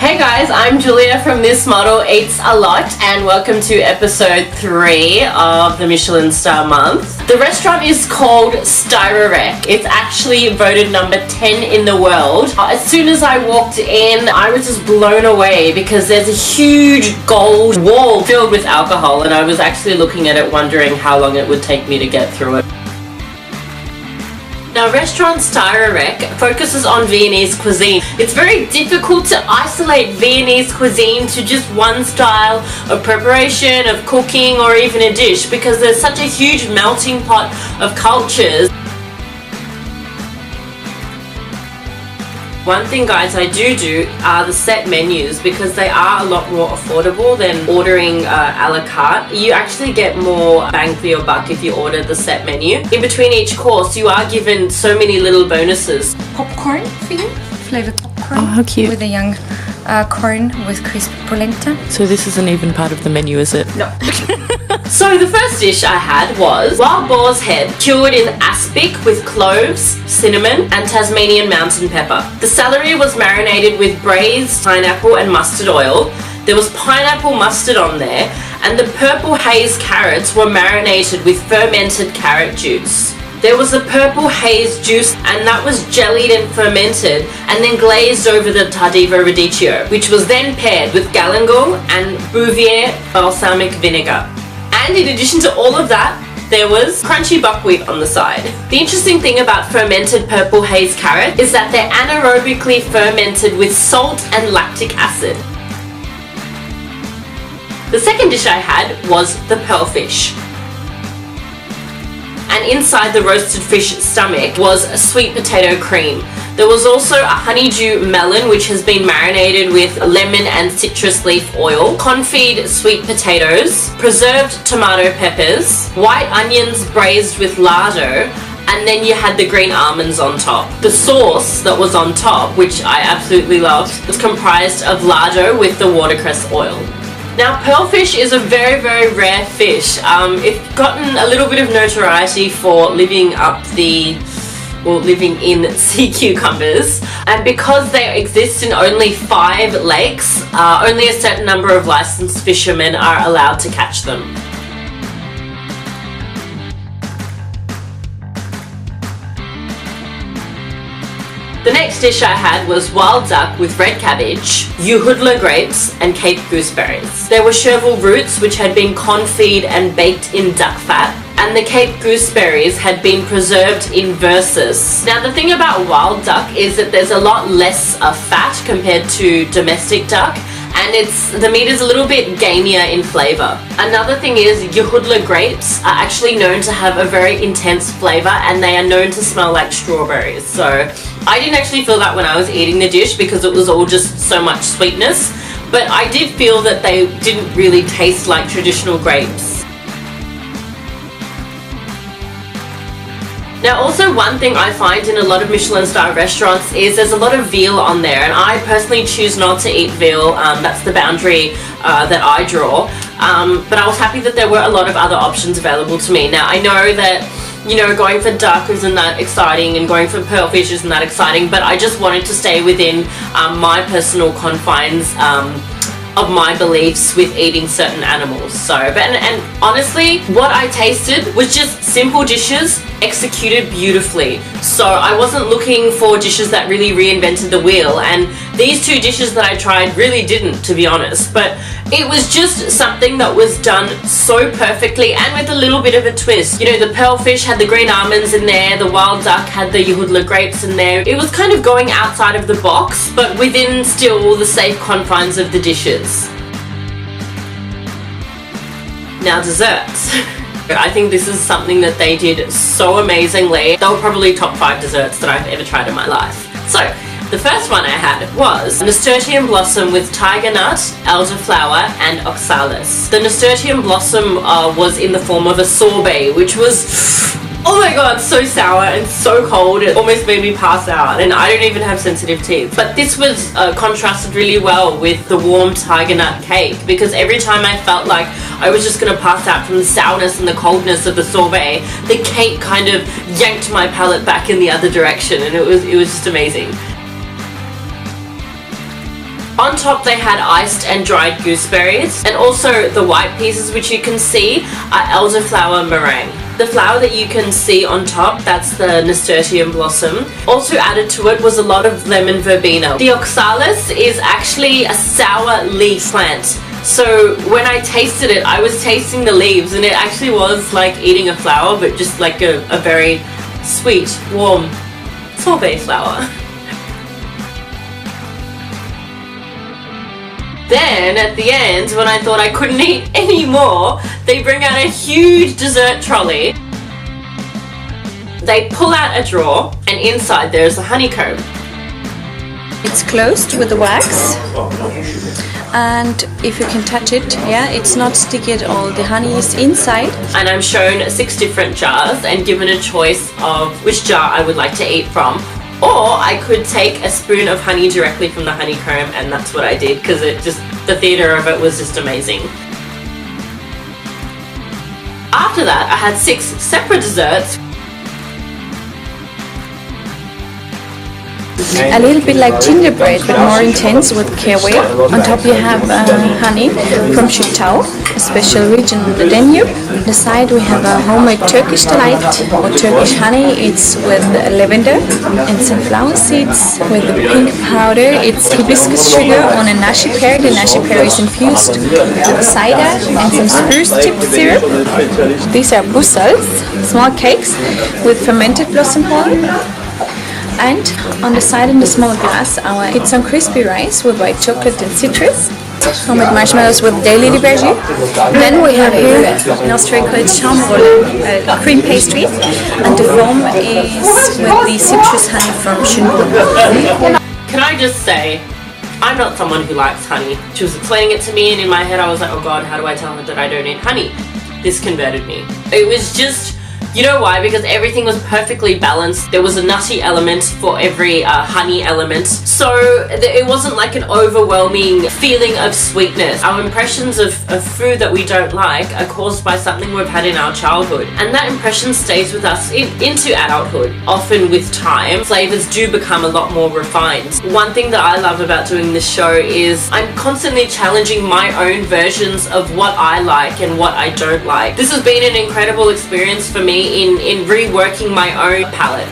Hey guys, I'm Julia from This Model Eats a Lot and welcome to episode 3 of the Michelin Star Month. The restaurant is called Steirereck. It's actually voted number 10 in the world. As soon as I walked in, I was just blown away because there's a huge gold wall filled with alcohol and I was actually looking at it wondering how long it would take me to get through it. Now, restaurant Steirereck focuses on Viennese cuisine. It's very difficult to isolate Viennese cuisine to just one style of preparation, of cooking, or even a dish because there's such a huge melting pot of cultures. One thing, guys, I do are the set menus because they are a lot more affordable than ordering a la carte. You actually get more bang for your buck if you order the set menu. In between each course, you are given so many little bonuses. Popcorn for you, flavoured popcorn. Oh, how cute. With a young corn with crisp polenta. So this isn't even part of the menu, is it? No. So the first dish I had was wild boar's head cured in aspic with cloves, cinnamon and Tasmanian mountain pepper. The celery was marinated with braised pineapple and mustard oil. There was pineapple mustard on there and the purple haze carrots were marinated with fermented carrot juice. There was a purple haze juice and that was jellied and fermented and then glazed over the TARDIVO radicchio, which was then paired with GALANGAL and BOUVIER balsamic vinegar. And in addition to all of that, there was crunchy buckwheat on the side. The interesting thing about fermented purple haze carrot is that they're anaerobically fermented with salt and lactic acid. The second dish I had was the pearlfish. And inside the roasted fish stomach was a sweet potato cream. There was also a honeydew melon which has been marinated with lemon and citrus leaf oil, confit sweet potatoes, preserved tomato peppers, white onions braised with lardo, and then you had the green almonds on top. The sauce that was on top, which I absolutely loved, was comprised of lardo with the watercress oil. Now, pearlfish is a very, very rare fish. It's gotten a little bit of notoriety for living in sea cucumbers, and because they exist in only 5 lakes, only a certain number of licensed fishermen are allowed to catch them. The next dish I had was wild duck with red cabbage, UHUDLA grapes and Cape gooseberries. There were CHERVIL roots which had been confit and baked in duck fat, and the Cape gooseberries had been preserved in versus. Now the thing about wild duck is that there's a lot less fat compared to domestic duck, and the meat is a little bit gamier in flavour. Another thing is UHUDLA grapes are actually known to have a very intense flavour and they are known to smell like strawberries. So I didn't actually feel that when I was eating the dish because it was all just so much sweetness, but I did feel that they didn't really taste like traditional grapes. Now also one thing I find in a lot of Michelin star restaurants is there's a lot of veal on there, and I personally choose not to eat veal. That's the boundary that I draw, but I was happy that there were a lot of other options available to me. Now I know that, you know, going for duck isn't that exciting and going for pearlfish isn't that exciting, but I just wanted to stay within my personal confines of my beliefs with eating certain animals. So, and honestly, what I tasted was just simple dishes executed beautifully. So I wasn't looking for dishes that really reinvented the wheel, and these 2 dishes that I tried really didn't, to be honest, but it was just something that was done so perfectly and with a little bit of a twist. You know, the pearlfish had the green almonds in there, the wild duck had the UHUDLA grapes in there. It was kind of going outside of the box, but within still the safe confines of the dishes. Now, desserts. I think this is something that they did so amazingly. They were probably top 5 desserts that I've ever tried in my life. So, the first one I had was nasturtium blossom with tiger nut, elderflower and oxalis. The nasturtium blossom was in the form of a sorbet, which was, oh my god, so sour and so cold. It almost made me pass out, and I don't even have sensitive teeth. But this was contrasted really well with the warm tiger nut cake, because every time I felt like I was just going to pass out from the sourness and the coldness of the sorbet, the cake kind of yanked my palate back in the other direction, and it was just amazing. On top they had iced and dried gooseberries, and also the white pieces which you can see are elderflower meringue. The flower that you can see on top, that's the nasturtium blossom. Also added to it was a lot of lemon verbena. The oxalis is actually a sour leaf plant. So when I tasted it, I was tasting the leaves, and it actually was like eating a flower, but just like a very sweet, warm sorbet flower. Then at the end, when I thought I couldn't eat any more, they bring out a huge dessert trolley. They pull out a drawer, and inside there's a honeycomb. It's closed with the wax, and if you can touch it, yeah, it's not sticky at all. The honey is inside. And I'm shown 6 different jars and given a choice of which jar I would like to eat from. Or I could take a spoon of honey directly from the honeycomb, and that's what I did because the theatre of it was just amazing. After that, I had 6 separate desserts. A little bit like gingerbread, but more intense with kiwi. On top you have honey from Schüttau, a special region on the Danube. On the side we have a homemade Turkish delight, or Turkish honey. It's with lavender and sunflower seeds. With the pink powder, it's hibiscus sugar on a nashi pear. The nashi pear is infused with cider and some spruce tip syrup. These are bussels, small cakes with fermented blossom pollen. And on the side in the small glass, it's some crispy rice with white chocolate and citrus. Homemade marshmallows with daily aubergine. Then we have here, in Austria called Schaumrolle, a cream pastry. And the foam is with the citrus honey from Schüttau. Can I just say, I'm not someone who likes honey. She was explaining it to me, and in my head I was like, oh god, how do I tell her that I don't eat honey? This converted me. It was just... You know why? Because everything was perfectly balanced. There was a nutty element for every honey element. So it wasn't like an overwhelming feeling of sweetness. Our impressions of food that we don't like are caused by something we've had in our childhood. And that impression stays with us into adulthood. Often with time, flavors do become a lot more refined. One thing that I love about doing this show is I'm constantly challenging my own versions of what I like and what I don't like. This has been an incredible experience for me in reworking my own palette.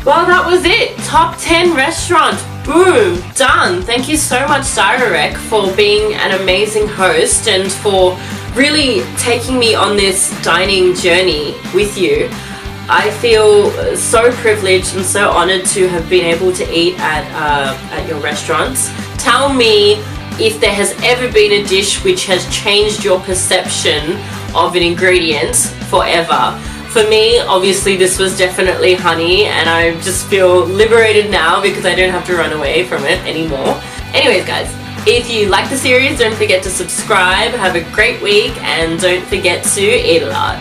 Well, that was it. Top 10 restaurant. Boom. Done. Thank you so much, Steirereck, for being an amazing host and for really taking me on this dining journey with you. I feel so privileged and so honoured to have been able to eat at your restaurants. Tell me if there has ever been a dish which has changed your perception of an ingredient forever. For me, obviously this was definitely honey, and I just feel liberated now because I don't have to run away from it anymore. Anyways guys, if you like the series, don't forget to subscribe, have a great week, and don't forget to eat a lot.